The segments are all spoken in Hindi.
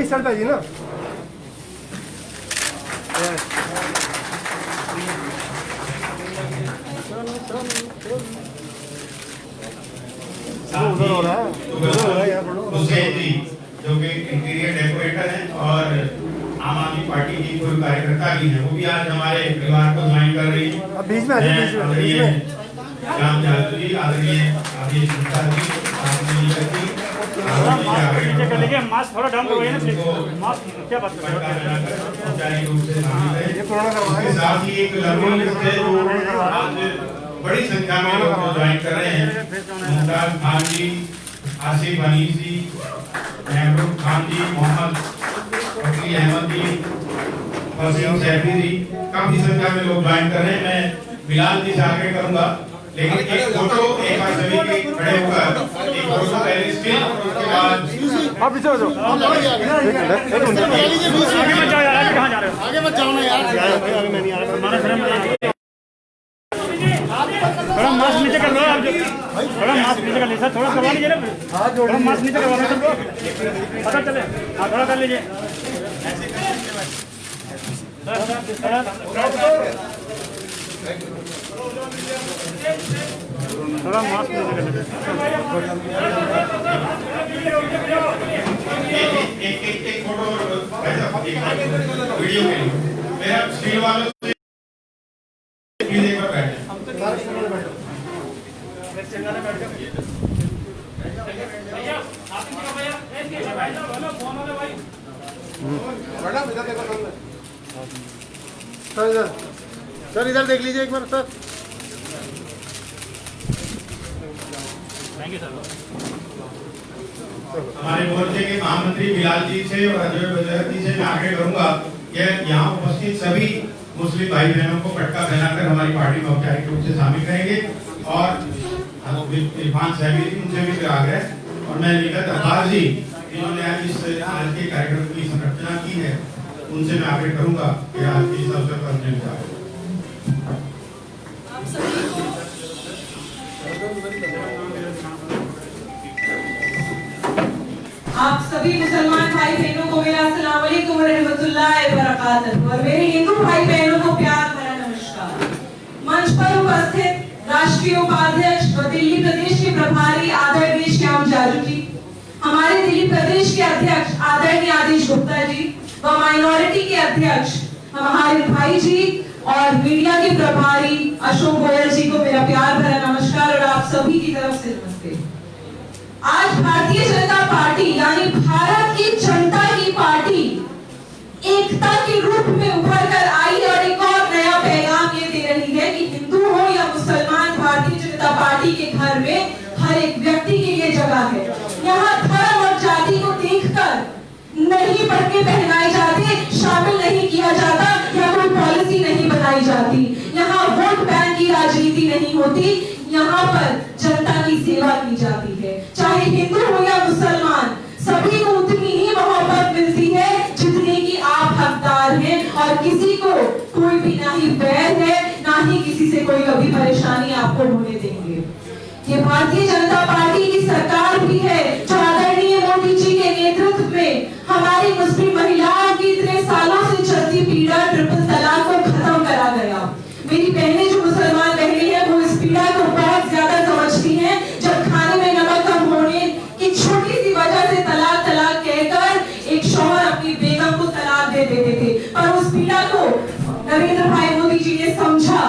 अभी स्टार्ट है जी ना। उधर हो रहा है हुसैन जी जो कि इंटीरियर डेकोरेटर हैं और आम आदमी पार्टी की कोई कार्यकर्ता भी हैं, वो भी आज हमारे परिवार को ज्वाइन कर रही है। बीच में आदरणीय राम जादू जी, आदरणीय आदेश गुप्ता जी, आदरणीय जी, मास्क थोड़ा डाउन करो ना प्लीज। मास्क क्या बात कर रहे हो? औपचारिक रूप से शामिल है। इसके साथ ही एक लर्निंग लिस्ट है जो आज बड़ी संख्या में लोग ज्वाइन कर रहे हैं। मुमताज खान जी, आसिफ हनीफ जी, महबूब खान जी, मोहम्मद फकीर अहमद जी, वसीम सैफी जी, काफी संख्या में लोग ज्वाइन कर रहे हैं। मैं बिलाल जी से आगे करूंगा, लेकिन एक फोटो एक बार सभी के खड़े होकर एक फोटो पहले स्टिल, उसके बाद आप पीछे हो जाओ। आगे मत जाओ यार, आगे कहाँ जा रहे हो? आगे मत जाओ ना यार। आगे मैं नहीं आ रहा। थोड़ा मास्क नीचे कर लो आप, थोड़ा मास्क नीचे कर लीजिए सर, थोड़ा करवा लीजिए ना, थोड़ा मास्क नीचे करवा लो सबको, पता चले। हाँ थोड़ा कर लीजिए, थोड़ा मास्क नीचे कर लीजिए। एक फोटो वीडियो के लिए मेरा स्क्रीन वालों से प्लीज एक बार बैठे। सर इधर देख लीजिए एक बार सर। Thank you sir. हमारे मोर्चे के महामंत्री बिलाल जी से और अजय बजरत जी से मैं आगे करूंगा कि यहाँ उपस्थित सभी मुस्लिम भाई बहनों को पटका पहनाकर हमारी पार्टी में औपचारिक रूप से शामिल करेंगे। और इरफान साहब उनसे भी आग्रह, और मैं लिखत अब्बास जी जिन्होंने आज इस के कार्यक्रम की संरचना की है, उनसे मैं आग्रह करूंगा कि आज इस अवसर पर अपने विचार। आप सभी मुसलमान भाई बहनों को मेरा अस्सलाम वालेकुम व रहमतुल्लाहि व बरकातहू और मेरे हिंदू भाई बहनों को प्यार भरा नमस्कार। मंच पर उपस्थित राष्ट्रीय उपाध्यक्ष व दिल्ली प्रदेश के प्रभारी आदरणीय श्याम जाजू जी, हमारे दिल्ली प्रदेश के अध्यक्ष आदरणीय आदेश गुप्ता जी व माइनॉरिटी के अध्यक्ष हमारे भाई जी और मीडिया के प्रभारी अशोक गोयल जी को मेरा प्यार भरा नमस्कार और आप सभी की तरफ से नमस्ते। आज भारतीय जनता पार्टी यानी भारत की जनता की पार्टी एकता के रूप में उभर कर आई और एक और नया पैगाम ये दे रही है कि हिंदू हो या मुसलमान, भारतीय जनता पार्टी के घर में हर एक व्यक्ति के लिए जगह है। यहाँ धर्म और जाति को देखकर नहीं पटके पहनाए जाते, शामिल नहीं किया जाता या कोई पॉलिसी नहीं बनाई जाती। यहाँ वोट बैंक की राजनीति नहीं होती, यहाँ पर जनता की सेवा की जाती है। चाहे हिंदू हो या मुसलमान, सभी को उतनी ही मोहब्बत मिलती है जितने की आप हकदार हैं और किसी को कोई भी ना ही बैर है ना ही किसी से कोई कभी परेशानी आपको होने देंगे। ये भारतीय जनता पार्टी की सरकार भी है जो आदरणीय मोदी जी के नेतृत्व में हमारी मुस्लिम महिलाओं की इतने सालों से चलती पीड़ा ट्रिपल तलाक को खत्म करा गया। मेरी बहनें जो मुसलमान बहनें हैं वो इस पीड़ा को बहुत ज्यादा समझती हैं। जब खाने में नमक कम होने की छोटी सी वजह से तलाक तलाक कहकर एक शौहर अपनी बेगम को तलाक दे देते थे, पर उस पीड़ा को नरेंद्र भाई मोदी जी ने समझा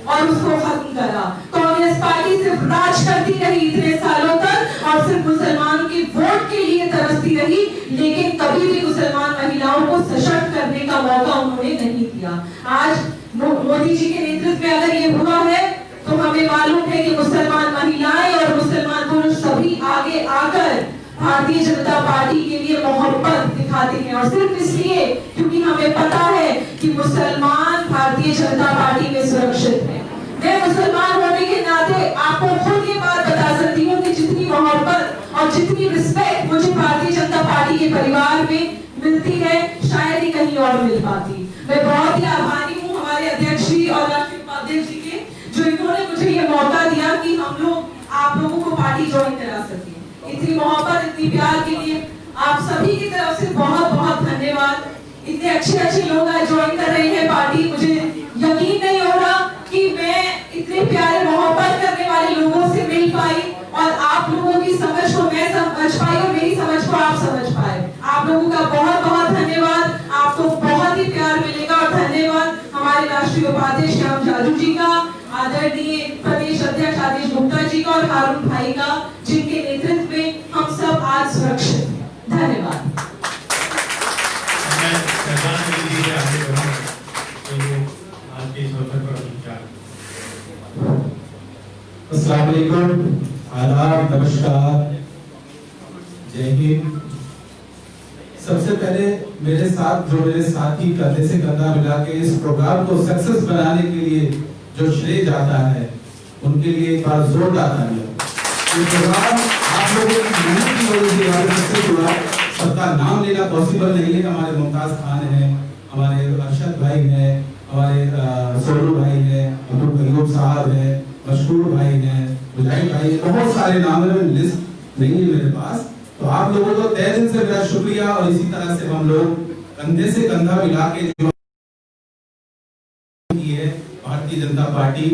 और उसको खत्म करा। कांग्रेस पार्टी सिर्फ राज करती रही इतने सालों तक और सिर्फ मुसलमानों की वोट के लिए तरसती रही, लेकिन कभी भी मुसलमान महिलाओं को सशक्त करने का मौका उन्होंने नहीं दिया। आज मोदी जी के नेतृत्व में अगर ये हुआ है तो हमें मालूम है कि मुसलमान महिलाएं और मुसलमान पुरुष सभी आगे आकर भारतीय जनता पार्टी के लिए मोहब्बत दिखाते हैं और सिर्फ इसलिए क्योंकि हमें पता है कि मुसलमान भारतीय जनता पार्टी में सुरक्षित है। मैं मुसलमान होने के नाते आपको खुद ये बात बता सकती हूँ कि जितनी मोहब्बत और जितनी रिस्पेक्ट मुझे भारतीय जनता पार्टी के परिवार में मिलती है शायद ही कहीं और मिल पाती। मैं बहुत ही आभारी हूँ हमारे अध्यक्ष जी और राष्ट्रीय उपाध्यक्ष जी के, जो इन्होंने मुझे ये मौका दिया कि हम लोग आप लोगों को पार्टी ज्वाइन करा सके। इतनी मोहब्बत इतनी प्यार के लिए आप सभी की तरफ से बहुत बहुत अच्छे लोग ज्वाइन कर रहे हैं पार्टी। मुझे यकीन नहीं हो रहा कि मैं इतने प्यारे मोहब्बत करने वाले लोगों से मिल पाई और आप लोगों की समझ को मैं समझ पाई और मेरी समझ को आप समझ पाए। आप लोगों का बहुत बहुत धन्यवाद। आपको बहुत ही प्यार मिलेगा और धन्यवाद हमारे राष्ट्रीय उपाध्यक्ष श्याम जाजू जी का, आदरणीय प्रदेश अध्यक्ष आदेश गुप्ता जी का और हारून भाई का, जिनके नेतृत्व में हम सब आज सुरक्षित हैं। धन्यवाद। अस्सलाम वालेकुम, आदाब, नमस्कार, जय हिंद। सबसे पहले मेरे साथी कंधे से कंधा मिला के इस प्रोग्राम को सक्सेस बनाने के लिए जो श्रेय जाता है, उनके लिए एक बार जोरदार तालियां। ये प्रोग्राम आप लोगों की मेहनत की वजह से जुड़ा। सबका नाम लेना पॉसिबल नहीं है। हमारे मुमताज खान हैं, हमारे अरशद भाई हैं, हमारे सोनू भाई हैं, अब्दुल कयूम साहब हैं, मशहूर भाई हैं, मुजाहिद भाई, बहुत सारे नाम है, लिस्ट नहीं है मेरे पास। तो आप लोगों को तहे दिल से मेरा शुक्रिया। और इसी तरह से हम लोग कंधे से कंधा मिला के जो है भारतीय जनता पार्टी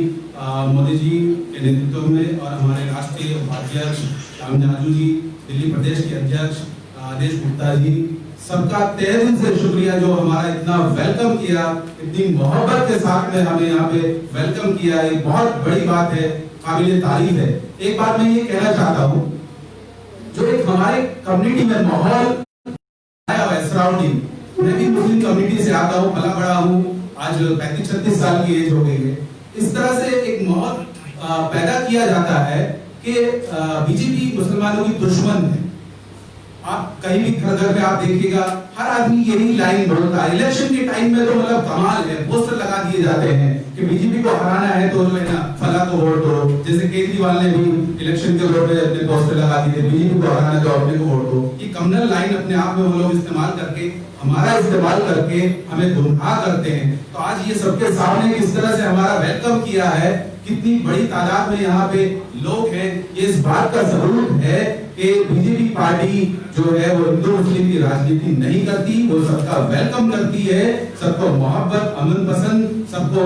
मोदी जी के नेतृत्व में और हमारे राष्ट्रीय उपाध्यक्ष श्याम जाजू जी, दिल्ली प्रदेश के अध्यक्ष आदेश गुप्ता जी, सबका तहे दिल से शुक्रिया जो हमारा इतना वेलकम किया, इतनी मोहब्बत के साथ में हमें यहाँ पे वेलकम किया। एक बहुत बड़ी बात है, काबिले तारीफ है। एक बात मैं ये कहना चाहता हूँ, जो एक हमारे कम्युनिटी में माहौल आया हुआ है सराउंडिंग, मैं भी मुस्लिम कम्युनिटी से आता हूँ, पला बड़ा हूँ, आज 35-36 साल की एज हो गई है। इस तरह से एक माहौल पैदा किया जाता है कि बीजेपी मुसलमानों की दुश्मन है। आप कहीं भी घर में आप देखिएगा, हर आदमी यही लाइन बोलता है। इलेक्शन के टाइम में तो मतलब कमाल है, पोस्टर लगा दिए जाते हैं कि बीजेपी को हराना है तो जो है ना फला को वोट दो। जैसे केजरीवाल ने भी इलेक्शन के वोट पे अपने पोस्टर लगा दिए, बीजेपी को हराना है तो अपने को वोट दो। ये कम्युनल लाइन अपने आप में वो लोग इस्तेमाल करके, हमारा इस्तेमाल करके हमें गुमराह करते हैं। तो आज ये सबके सामने किस तरह से हमारा वेलकम किया है, कितनी बड़ी तादाद में यहाँ पे लोग हैं, ये इस बात का सबूत है कि बीजेपी पार्टी जो है वो हिंदू मुस्लिम की राजनीति नहीं करती, वो सबका वेलकम करती है, सबको मोहब्बत, अमन पसंद, सबको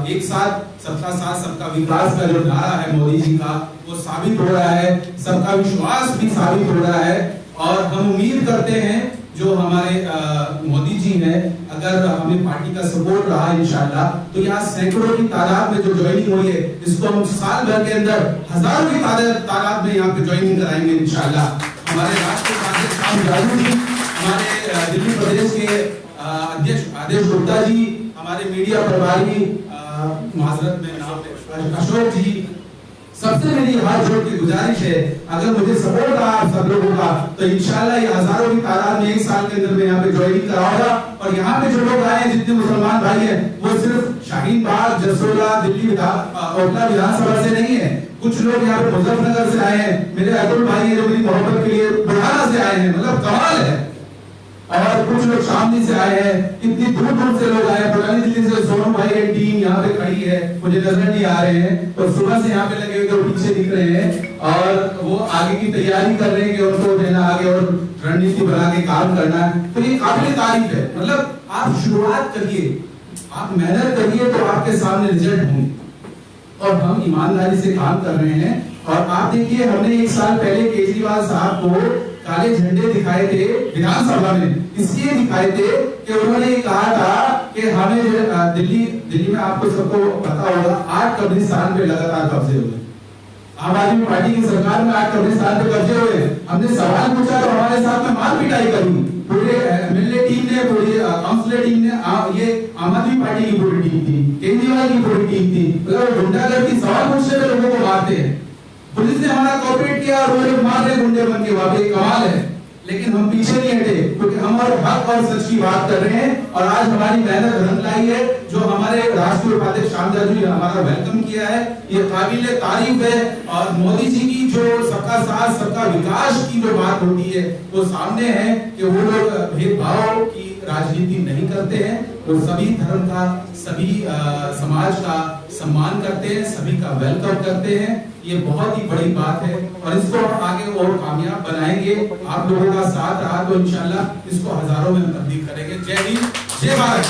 एक साथ, सबका साथ सबका विकास का जो नारा है मोदी जी का, वो साबित हो रहा है। सबका विश्वास भी साबित हो रहा है। और हम उम्मीद करते हैं जो हमारे मोदी जी हैं, अगर हमें पार्टी का सपोर्ट रहा इंशाल्लाह, तो यहाँ सैकड़ों की तादाद में जो ज्वाइनिंग हुई है, इसको हम साल भर के अंदर हजारों की तादाद में यहाँ पे ज्वाइनिंग कराएंगे इंशाल्लाह। हमारे राष्ट्रीय उपाध्यक्ष श्याम जाजू जी, हमारे दिल्ली प्रदेश के अध्यक्ष आदेश गुप्ता जी, हमारे मीडिया प्रभारी माजरत में नाम अशोक जी, सबसे मेरी हाथ जोड़ के गुजारिश है, अगर मुझे सपोर्ट रहा आप सब लोगों का, तो इंशाल्लाह ये हजारों की तादाद में एक साल के अंदर में यहाँ पे ज्वाइनिंग कराऊंगा। और यहाँ पे जो लोग आए हैं, जितने मुसलमान भाई हैं, वो सिर्फ शाहीन बाग, जसोला, दिल्ली ओखला विधानसभा से नहीं है। कुछ लोग यहाँ पे मुजफ्फरनगर से आए हैं, मेरे अब्दुल भाई है जो मेरी मोहब्बत के लिए बुढ़ाना से आए हैं, मतलब कमाल है। और कुछ लोग शामली से आए हैं, इतनी दूर दूर से लोग आए हैं। पुरानी दिल्ली से सोनू भाई की टीम यहाँ पे खड़ी है, मुझे नजर नहीं आ रहे हैं, और सुबह से यहाँ पे लगे हुए पीछे दिख रहे हैं और वो आगे की तैयारी कर रहे हैं कि उनको देना आगे और रणनीति बना के काम करना है। तो ये काबिल तारीफ है। मतलब आप शुरुआत करिए, आप मेहनत करिए तो आपके सामने रिजल्ट होंगे। और हम ईमानदारी से काम कर रहे हैं। और आप देखिए, हमने एक साल पहले केजरीवाल साहब को काले झंडे दिखाए थे विधानसभा में, इसलिए दिखाए थे कि उन्होंने कहा था कि हमें दिल्ली में आपको सबको पता होगा 8 कब्रिस्तान पे लगातार कब्जे हुए। आम आदमी पार्टी की सरकार में 8 कब्रिस्तान पे कब्जे हुए। हमने सवाल पूछा तो हमारे साथ में मार पिटाई करी। पूरे एमएलए टीम ने, पूरी काउंसिलर टीम ने, ये आम आदमी पार्टी की पूरी टीम थी, केजरीवाल की पूरी टीम थी। मतलब गुंडागर्दी, सवाल पूछने पे लोगों को मारते हैं। पुलिस ने हमारा कोऑपरेट किया और वो लोग मार रहे गुंडे बन के, वहां पे कमाल है। लेकिन हम पीछे नहीं हटे, क्योंकि हम और हक और सच की बात कर रहे हैं। और आज हमारी मेहनत रंग लाई है। जो हमारे राष्ट्रीय उपाध्यक्ष श्याम जाजू जी ने हमारा वेलकम किया है, ये काबिल तारीफ है। और मोदी जी की जो सबका साथ सबका विकास की जो बात होती है, वो सामने है कि वो लोग भेदभाव की राजनीति नहीं करते हैं। वो सभी धर्म का, सभी समाज का सम्मान करते हैं, सभी का वेलकम करते हैं। ये बहुत ही बड़ी बात है और इसको हम आगे और कामयाब बनाएंगे। आप लोगों का साथ रहा तो इंशाल्लाह इसको हजारों में तब्दील करेंगे। जय हिंद, जय भारत।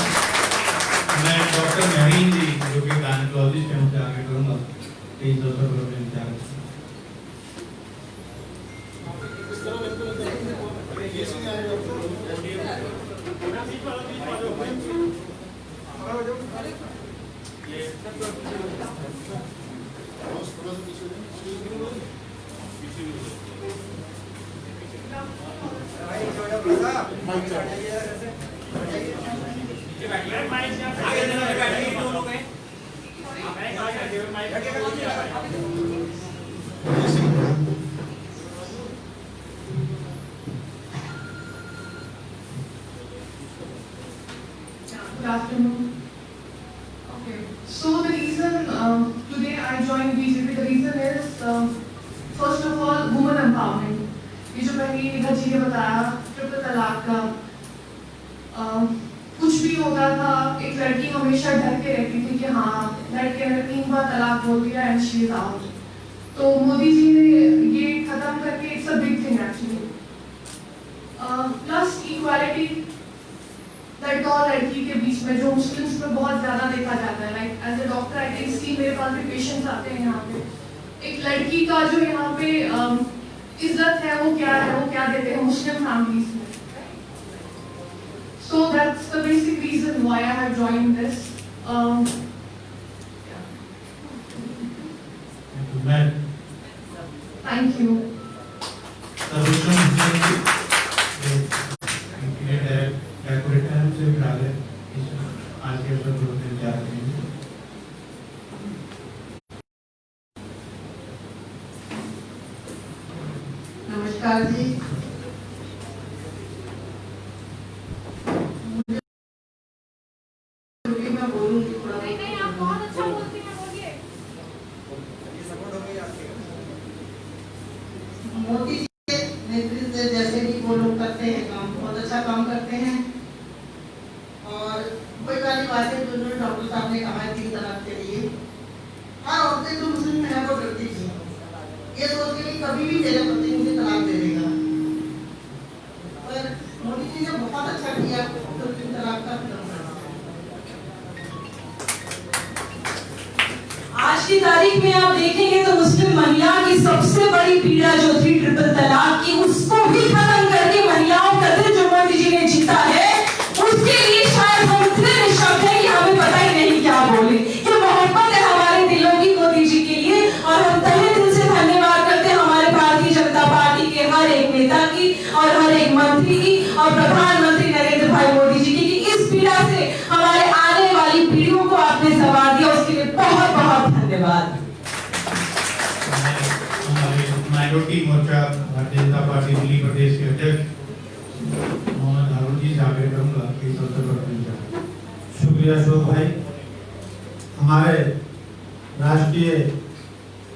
मैं डॉक्टर नवीन जी जो कि गायनेकोलॉजिस्ट हैं उनसे आगे करूंगा इस अवसर पर अपने विचार। Good afternoon. Okay, so the reason today I joined BJP, the reason is first of all women empowerment. ये जो मैंने इधर जी ने बताया ट्रिपल तलाक का कुछ भी होता था, एक लड़की हमेशा डर के रहती थी कि हाँ लड़के ने 3 बार तलाक बोल दिया एंड शी इज आउट। तो मोदी जी ने ये खत्म करके it's a big thing actually. Plus equality लड़का और लड़की के बीच में जो मुस्लिम्स में बहुत ज्यादा देखा जाता है। Like as a doctor I can see, मेरे पास भी पेशेंट्स आते हैं यहाँ पे, एक लड़की का जो यहाँ पे इज्जत है वो क्या देते हैं मुस्लिम फैमिलीज में। So that's the basic reason why I have joined this. Thank you. नमस्कार जी, मैं बोलूंगी थोड़ा। मोदी जी के नेतृत्व से जैसे भी वो लोग करते हैं काम, बहुत अच्छा काम करते हैं। और कोई वाली बात है जो डॉक्टर साहब ने कहा है 3 तलाक के लिए, हर औरतें जो मुस्लिम है वो डरती थी ये सोच के कि कभी भी मेरा पति मुझे तलाक दे देगा, पर मोदी जी ने बहुत अच्छा किया तो 3 तलाक का खत्म कर। आज की तारीख में आप देखेंगे तो मुस्लिम महिला की सबसे बड़ी पीड़ा जो थी ट्रिपल तलाक की, उसको भी खत्म करके महिलाओं का दिल जो मोदी जी ने जीता है, उसके लिए शायद हम इतने निशब्द हैं कि हमें पता ही नहीं क्या बोले। ये मोहब्बत है हमारे दिलों की मोदी जी के लिए और हम तहे दिल से धन्यवाद करते हैं हमारे भारतीय जनता पार्टी के हर एक नेता की और हर एक मंत्री की और प्रधानमंत्री नरेंद्र भाई मोदी जी की कि इस पीड़ा से हमारे आने वाली पीढ़ियों को आपने सवार दिया, उसके लिए बहुत बहुत धन्यवाद। माइनॉरिटी मोर्चा भारतीय जनता पार्टी दिल्ली प्रदेश के अध्यक्ष मोहम्मद हारून जी से आगे करूंगा इस अवसर पर। शुक्रिया अशोक भाई। हमारे राष्ट्रीय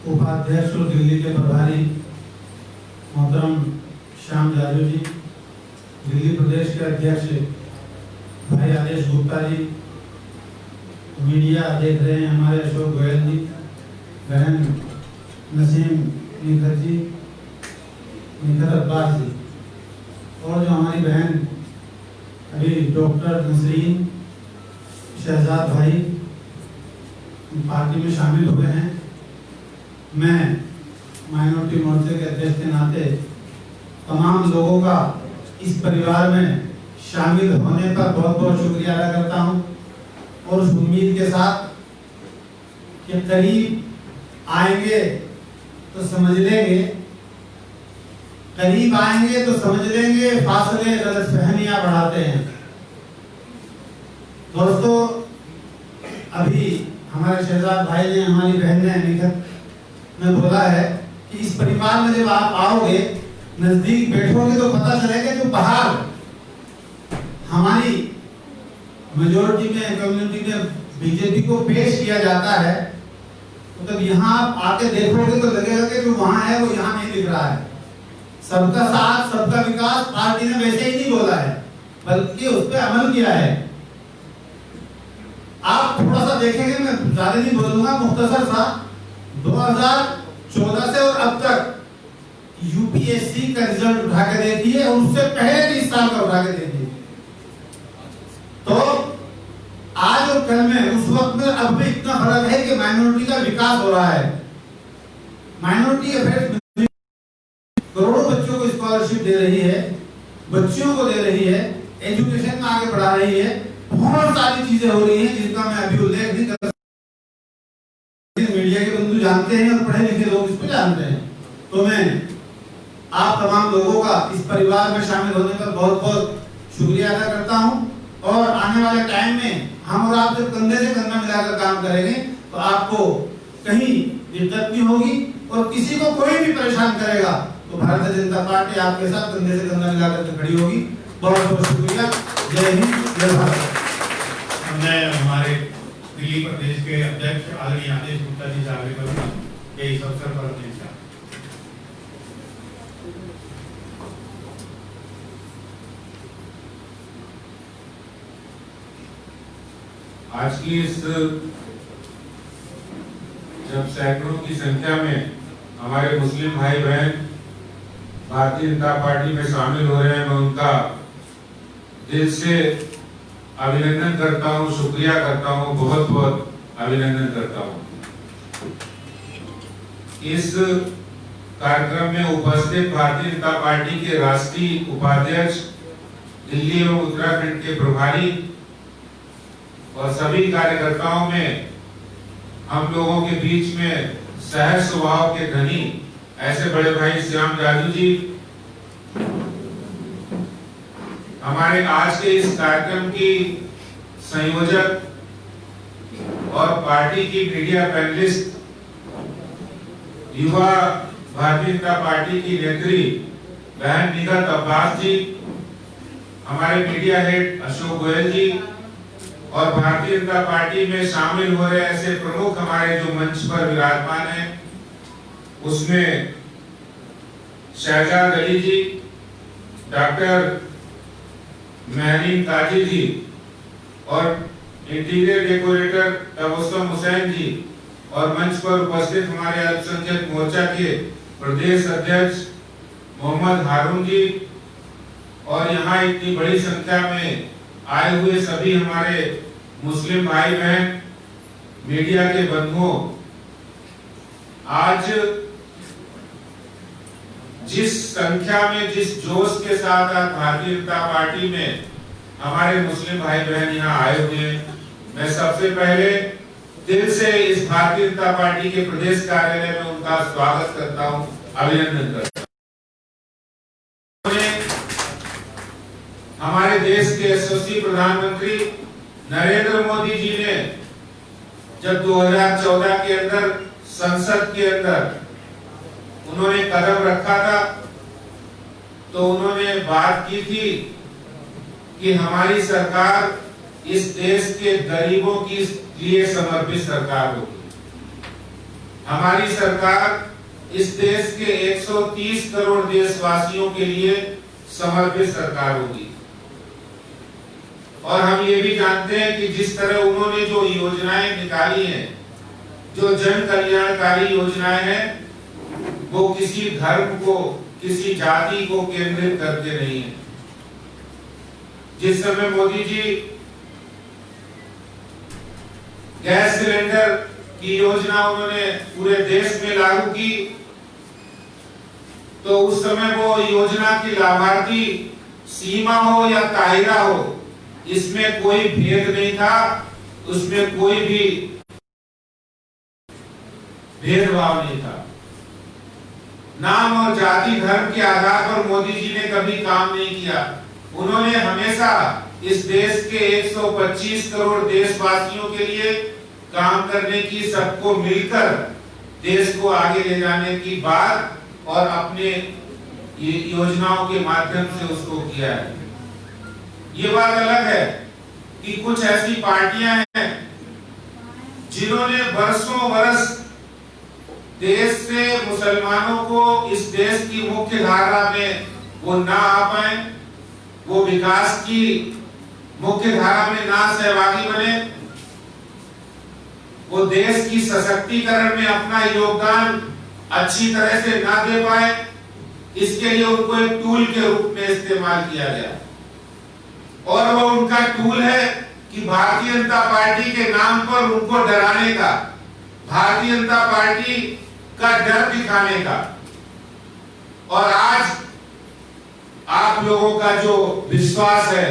उपाध्यक्ष और दिल्ली के प्रभारी मोहतरम श्याम जाजू जी, दिल्ली प्रदेश के अध्यक्ष भाई आदेश गुप्ता जी, मीडिया देख रहे हैं हमारे अशोक गोयल जी, बहन नसीम निखर जी, निखर अब्बास जी, और जो हमारी बहन अभी डॉक्टर नसरीन शहजाद भाई पार्टी में शामिल हुए हैं। मैं माइनॉरिटी मोर्चे के अध्यक्ष के नाते तमाम लोगों का इस परिवार में शामिल होने पर बहुत बहुत शुक्रिया अदा करता हूं और उस उम्मीद के साथ कि करीब आएंगे तो समझ लेंगे, करीब आएंगे तो समझ लेंगे, फासले गलतफहमियां बढ़ाते हैं। दोस्तों, अभी हमारे शहजाद भाई ने, हमारी बहन ने निखत ने बोला है कि इस परिवार में जब आप आओगे, नजदीक बैठोगे तो पता चलेगा कि बाहर हमारी मेजोरिटी में, कम्युनिटी में बीजेपी को पेश किया जाता है, तो तब यहाँ आप आके देखोगे तो लगेगा कि जो वहां है वो यहाँ नहीं दिख रहा है। सबका साथ, सबका विकास पार्टी ने वैसे ही नहीं बोला है, बल्कि उस पर अमल किया है। आप थोड़ा सा देखेंगे, मैं ज्यादा नहीं बोलूंगा, मुख्तसर सा 2014 से और अब तक यूपीएससी का रिजल्ट उठा के देखिए और उससे पहले 30 साल का उठा के देखिए, तो आज और कल में उस वक्त में अब भी इतना फर्क है कि माइनॉरिटी का विकास हो रहा है। माइनॉरिटी अफेयर्स करोड़ों बच्चों को स्कॉलरशिप दे रही है, बच्चियों को दे रही है, एजुकेशन में आगे बढ़ा रही है, बहुत सारी चीजें हो रही हैं जिनका मैं अभी उल्लेख नहीं कर सकता। मीडिया के बंधु जानते हैं और पढ़े लिखे लोग इसको जानते हैं। तो मैं आप तमाम लोगों का इस परिवार में शामिल होने का बहुत बहुत शुक्रिया अदा करता हूं, और आने वाले टाइम में हम और आप जब कंधे से कंधा मिलाकर काम करेंगे तो आपको कहीं दिक्कत नहीं होगी, और किसी को कोई भी परेशान करेगा तो भारतीय जनता पार्टी आपके साथ कंधे से कंधा मिलाकर खड़ी होगी। बहुत बहुत शुक्रिया। जय हिंद, जय भारत। हमने हमारे दिल्ली प्रदेश के अध्यक्ष आदरणीय आदेश गुप्ता जी से आगे करूंगा कि इस अवसर पर अपने आज की इस जब सैकड़ों की संख्या में हमारे मुस्लिम भाई बहन भारतीय जनता पार्टी में शामिल हो रहे हैं, मैं उनका दिल से अभिनंदन करता हूं, शुक्रिया करता हूं, बहुत बहुत अभिनंदन करता हूं। इस कार्यक्रम में उपस्थित भारतीय जनता पार्टी के राष्ट्रीय उपाध्यक्ष, दिल्ली एवं उत्तराखंड के प्रभारी और सभी कार्यकर्ताओं में हम लोगों के बीच में सहज स्वभाव के धनी ऐसे बड़े भाई श्याम जाजू जी, हमारे आज के इस कार्यक्रम की संयोजक और पार्टी की मीडिया पैनलिस्ट, युवा भारतीय जनता पार्टी की नेत्री बहन निगत अब्बास जी, हमारे मीडिया हेड अशोक गोयल जी, और भारतीय जनता पार्टी में शामिल हो रहे ऐसे प्रमुख हमारे जो मंच पर विराजमान हैं, उसमें शहजाद अली जी, डॉक्टर महरीन काजी जी और इंटीरियर डेकोरेटर तबस्सुम हुसैन जी, और मंच पर उपस्थित हमारे अल्पसंख्यक मोर्चा के प्रदेश अध्यक्ष मोहम्मद हारून जी, और यहाँ इतनी बड़ी संख्या में आए हुए सभी हमारे मुस्लिम भाई बहन, मीडिया के बंधुओं, आज जिस संख्या में, जिस जोश के साथ आज भारतीय जनता पार्टी में हमारे मुस्लिम भाई बहन यहाँ आए हुए हैं, मैं सबसे पहले दिल से इस भारतीय जनता पार्टी के प्रदेश कार्यालय में उनका स्वागत करता हूँ, अभिनंदन करता हूँ। हमारे देश के यशस्वी प्रधानमंत्री नरेंद्र मोदी जी ने जब 2014 के अंदर संसद के अंदर उन्होंने कदम रखा था, तो उन्होंने बात की थी कि हमारी सरकार इस देश के गरीबों के लिए समर्पित सरकार होगी। हमारी सरकार इस देश के 130 करोड़ देशवासियों के लिए समर्पित सरकार होगी। और हम ये भी जानते हैं कि जिस तरह उन्होंने जो योजनाएं निकाली हैं, जो जन कल्याणकारी योजनाएं हैं, वो किसी धर्म को, किसी जाति को केंद्रित करके नहीं है। जिस समय मोदी जी गैस सिलेंडर की योजना उन्होंने पूरे देश में लागू की, तो उस समय वो योजना की लाभार्थी सीमा हो या ताहिरा हो, इसमें कोई भेद नहीं था, उसमें कोई भी भेदभाव नहीं था। नाम और जाति धर्म के आधार पर मोदी जी ने कभी काम नहीं किया। उन्होंने हमेशा इस देश के 125 करोड़ देशवासियों के लिए काम करने की, सबको मिलकर देश को आगे ले जाने की बात और अपने योजनाओं के माध्यम से उसको किया है। ये बात अलग है कि कुछ ऐसी पार्टियां हैं जिन्होंने बरसों बरस देश से मुसलमानों को इस देश की मुख्य धारा में वो ना आ पाए, वो विकास की मुख्य धारा में ना सहभागी बने, वो देश की सशक्तिकरण में अपना योगदान अच्छी तरह से ना दे पाए, इसके लिए उनको एक टूल के रूप में इस्तेमाल किया गया। और वो उनका टूल है कि भारतीय जनता पार्टी के नाम पर उनको डराने का, भारतीय जनता पार्टी का डर दिखाने का। और आज आप लोगों का जो विश्वास है,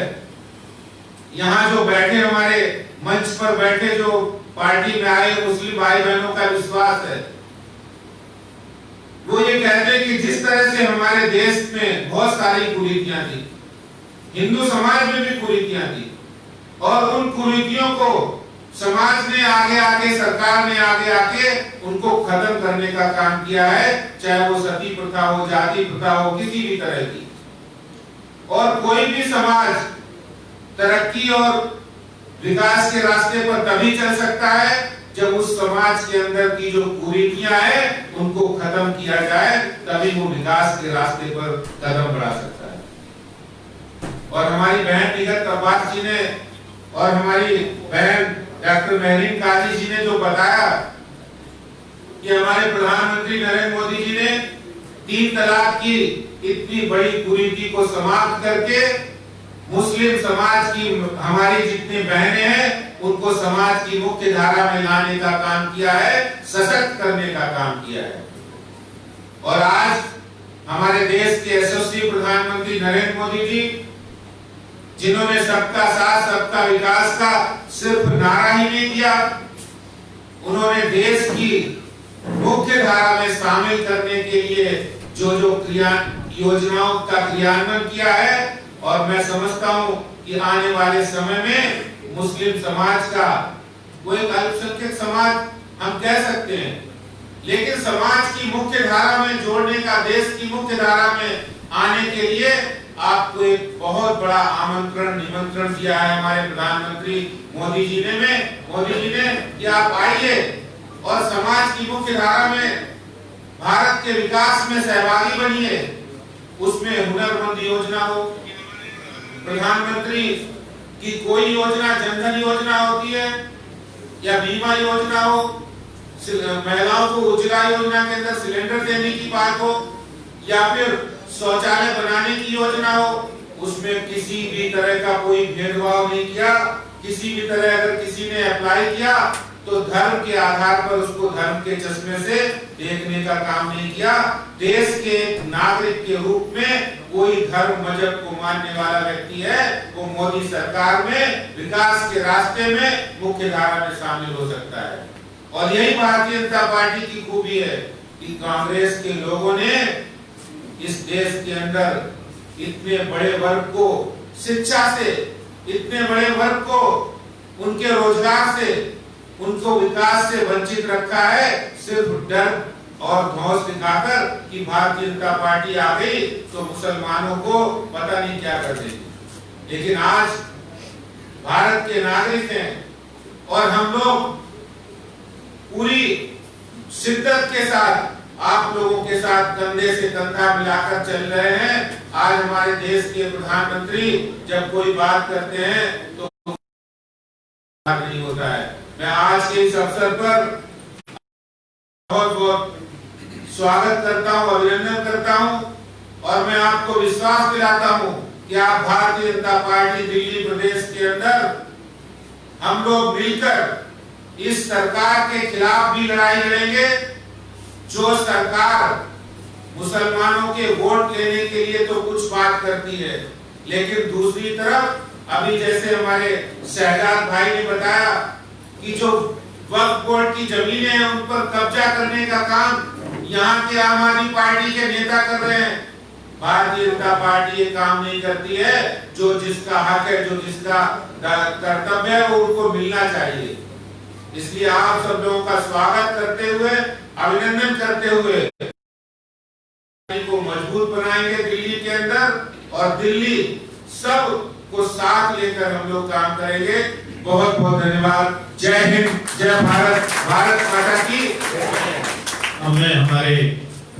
यहाँ जो बैठे हमारे मंच पर बैठे जो पार्टी में आए मुस्लिम भाई बहनों का विश्वास है, वो ये कहते हैं कि जिस तरह से हमारे देश में बहुत सारी कुरीतियां थी, हिंदू समाज में भी कुरीतियां थी, और उन कुरीतियों को समाज ने आगे आके, सरकार ने आगे आके उनको खत्म करने का काम किया है, चाहे वो सती प्रथा हो, जाति प्रथा हो, किसी भी तरह की। और कोई भी समाज तरक्की और विकास के रास्ते पर तभी चल सकता है जब उस समाज के अंदर की जो कुरीतियां हैं उनको खत्म किया जाए, तभी वो विकास के रास्ते पर कदम बढ़ा सकता है। और हमारी बहन निगत अब्बास जी ने और हमारी बहन डॉक्टर महरीन काजी जी ने जो बताया कि हमारे प्रधानमंत्री नरेंद्र मोदी जी ने 3 तलाक की इतनी बड़ी कुरीति को समाप्त करके मुस्लिम समाज की, हमारी जितनी बहनें हैं उनको समाज की मुख्य धारा में लाने का काम किया है, सशक्त करने का काम किया है। और आज हमारे देश के यशस्वी प्रधानमंत्री नरेंद्र मोदी जी, जिन्होंने सबका साथ सबका विकास का सिर्फ नारा ही नहीं दिया, उन्होंने देश की मुख्य धारा में शामिल करने के लिए जो योजनाओं का क्रियान्वयन किया है। और मैं समझता हूं कि आने वाले समय में मुस्लिम समाज का, वो एक अल्पसंख्यक समाज हम कह सकते हैं, लेकिन समाज की मुख्य धारा में जोड़ने का, देश की मुख्य धारा में आने के लिए आपको एक बहुत बड़ा आमंत्रण, निमंत्रण दिया है हमारे प्रधानमंत्री मोदी जी ने कि आप आइए और समाज की मुख्य धारा में भारत के विकास में सहभागी बनिए। उसमें हुनरमंद योजना हो, प्रधानमंत्री की कोई योजना, जनधन योजना होती है या बीमा योजना हो, महिलाओं को उज्ज्वला योजना के अंदर सिलेंडर देने की बात हो, या फिर शौचालय बनाने की योजना हो, उसमें किसी भी तरह का कोई भेदभाव नहीं किया। किसी भी तरह अगर किसी ने अप्लाई किया तो धर्म के आधार पर उसको धर्म के चश्मे से देखने का काम नहीं किया। देश के नागरिक के रूप में कोई धर्म मजहब को मानने वाला व्यक्ति है, वो मोदी सरकार में विकास के रास्ते में मुख्य धारा में शामिल हो सकता है। और यही भारतीय जनता पार्टी की खूबी है कि कांग्रेस के लोगों ने इस देश के अंदर इतने बड़े वर्ग को शिक्षा से, इतने बड़े वर्ग को उनके रोजगार से, उनको विकास से वंचित रखा है, सिर्फ डर और धौंस दिखाकर कि भारतीय जनता पार्टी आ गई तो मुसलमानों को पता नहीं क्या कर देगी। लेकिन आज भारत के नागरिक हैं और हम लोग पूरी शिद्दत के साथ आप लोगों के साथ कंधे से कंधा मिलाकर चल रहे हैं। आज हमारे देश के प्रधानमंत्री जब कोई बात करते हैं तो नहीं होता है। मैं आज के इस अवसर पर बहुत बहुत स्वागत करता हूं, अभिनंदन करता हूं, और मैं आपको विश्वास दिलाता हूं कि आप भारतीय जनता पार्टी दिल्ली प्रदेश के अंदर हम लोग मिलकर इस सरकार के खिलाफ भी लड़ाई लड़ेंगे, जो सरकार मुसलमानों के वोट लेने के लिए तो कुछ बात करती है, लेकिन दूसरी तरफ अभी जैसे हमारे शहजाद भाई ने बताया कि जो वक्फ बोर्ड की जमीनें हैं उन पर कब्जा करने का काम यहाँ के आम आदमी पार्टी के नेता कर रहे हैं। भारतीय जनता पार्टी ये काम नहीं करती है। जो जिसका हक है, जो जिसका कर्तव्य है, वो उनको मिलना चाहिए। इसलिए आप सब लोगों का स्वागत करते हुए, अभिनंदन करते हुए को मजबूत बनाएंगे दिल्ली के अंदर, और दिल्ली सब को साथ लेकर हम लोग काम करेंगे। बहुत बहुत धन्यवाद। जय हिंद, जय भारत, भारत माता की। मैं हमारे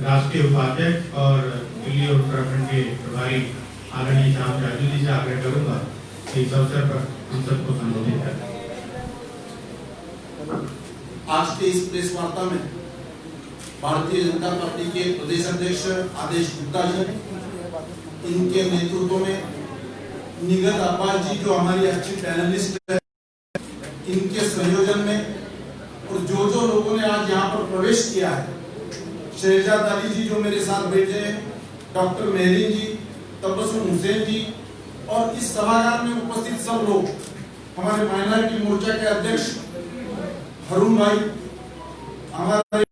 राष्ट्रीय उपाध्यक्ष और दिल्ली और उत्तराखंड के प्रभारी आदरणीय श्याम जाजू जी से आग्रह करूंगा इस अवसर पर हम सबको संबोधित करें। आज के इस प्रेस वार्ता में भारतीय जनता पार्टी के प्रदेश अध्यक्ष आदेश गुप्ता जी, इनके नेतृत्व में निगत अब्बास जी जो हमारी अच्छी पैनलिस्ट है, इनके संयोजन में, और जो लोगों ने आज यहाँ पर प्रवेश किया है, शहजाद अली जी जो मेरे साथ बैठे हैं, डॉक्टर मेहरीन जी, तबस्सुम हुसैन जी, और इस सभागार में उपस्थित सब लोग, हमारे माइनॉरिटी मोर्चा के अध्यक्ष हरून भाई, हमारे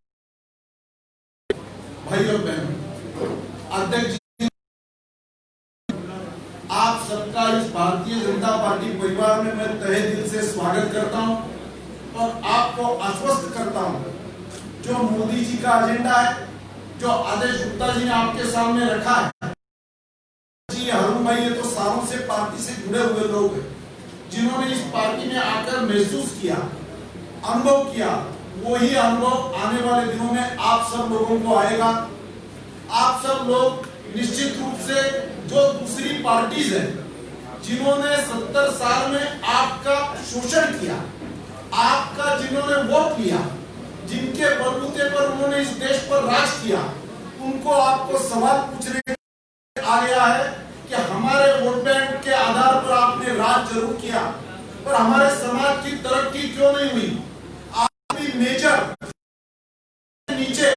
भाई और बहन, अध्यक्ष जी, आप सबका इस भारतीय जनता पार्टी परिवार में मैं तहे दिल से स्वागत करता हूं और आपको आश्वस्त करता हूं, जो मोदी जी का एजेंडा है, जो आदेश गुप्ता जी ने आपके सामने रखा है, जी हरून भाई ये तो सालों से पार्टी से जुड़े हुए लोग हैं, जिन्होंने इस पार्टी में आकर महसूस किया, अनुभव किया, वही अनुभव आने वाले दिनों में आप सब लोगों को आएगा। आप सब लोग निश्चित रूप से जो दूसरी पार्टीज है, जिन्होंने 70 साल में आपका शोषण किया, आपका जिन्होंने वोट लिया, जिनके बलबूते पर उन्होंने इस देश पर राज किया, उनको आपको सवाल पूछने आ गया है कि हमारे वोट बैंक के आधार पर आपने राज जरूर किया, पर हमारे समाज की तरक्की क्यों नहीं हुई? आप भी मेजर नीचे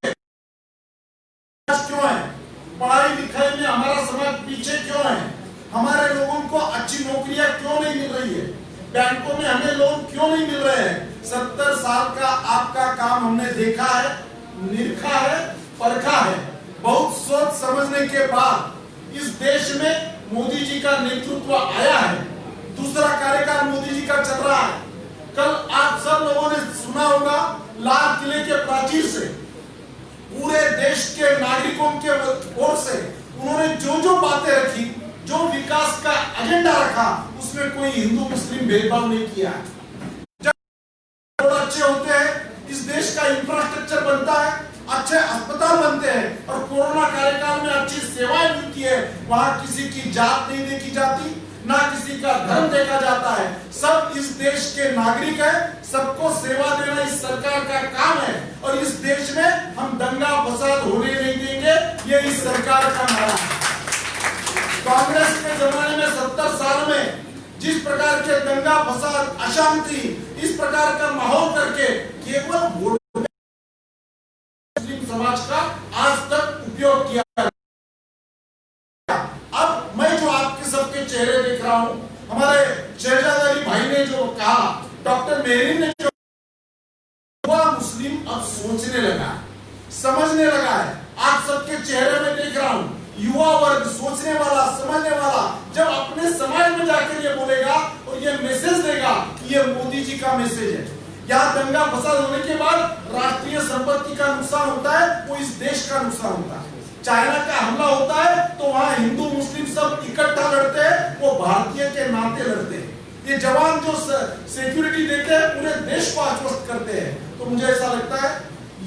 क्यों है? पढ़ाई लिखाई में हमारा समाज पीछे क्यों है? हमारे लोगों को अच्छी नौकरियां क्यों नहीं मिल रही है? बैंकों में हमें लोन क्यों नहीं मिल रहे हैं? 70 साल का आपका काम हमने देखा है, निरखा है, परखा है। बहुत सोच समझने के बाद इस देश में मोदी जी का नेतृत्व आया है, दूसरा कार्यकाल मोदी जी का चल रहा है। कल आप सब लोगों ने सुना होगा, लाल किले के प्राचीर से पूरे देश के नागरिकों के ओर से उन्होंने जो बातें रखी, जो विकास का एजेंडा रखा, उसमें कोई हिंदू मुस्लिम भेदभाव नहीं किया। जब अच्छे होते हैं, इस देश का इंफ्रास्ट्रक्चर बनता है, अच्छे अस्पताल बनते हैं और कोरोना कार्यकाल में अच्छी सेवाएं मिलती है, वहां किसी की जात नहीं देखी जाती, ना किसी का धर्म देखा जाता है। सब इस देश के नागरिक है, सबको सेवा देना इस सरकार का काम है और इस देश में हम दंगा फसाद होने नहीं देंगे, ये इस सरकार का नारा है। कांग्रेस के जमाने में 70 साल में जिस प्रकार के दंगा फसाद, अशांति, इस प्रकार का माहौल करके केवल वोट मुस्लिम समाज का आज तक उपयोग किया। अब मैं जो आपके सबके चेहरे देख रहा हूं, हमारे शहजाद अली भाई ने जो कहा, डॉक्टर मेहरीन ने जो, वह मुस्लिम अब सोचने लगा है, समझने लगा है। आप सबके चेहरे में देख रहा हूं, युवा वर्ग सोचने वाला, समझने वाला, जब अपने समाज में जाकर ये बोलेगा और ये मैसेज देगा कि ये मोदी जी का मैसेज है। यहाँ दंगा फसाद होने के बाद राष्ट्रीय संपत्ति का नुकसान होता है, वो इस देश का नुकसान होता है। चाइना का हमला होता है तो वहाँ हिंदू मुस्लिम सब इकट्ठा लड़ते हैं, वो भारतीय के नाते लड़ते हैं। ये जवान जो सिक्योरिटी देते हैं, पूरे देश को आश्वस्त करते हैं। तो मुझे ऐसा लगता है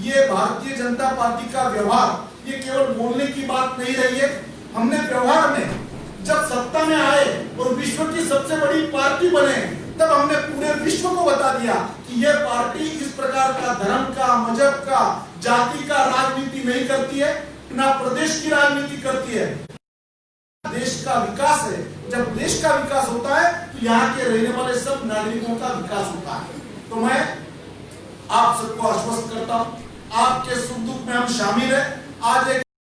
ये भारतीय जनता पार्टी का व्यवहार ये केवल बोलने की बात नहीं रही है। हमने व्यवहार में जब सत्ता में आए और विश्व की सबसे बड़ी पार्टी बने, तब हमने पूरे विश्व को बता दिया कि यह पार्टी इस प्रकार का धर्म का, मजहब का, जाति का राजनीति नहीं करती है, ना प्रदेश की राजनीति करती है। देश का विकास है। जब देश का विकास होता है तो यहाँ के रहने वाले सब नागरिकों का विकास होता है। तो मैं आप सबको आश्वस्त करता हूँ, आपके सुख दुख में हम शामिल हैं। आज एक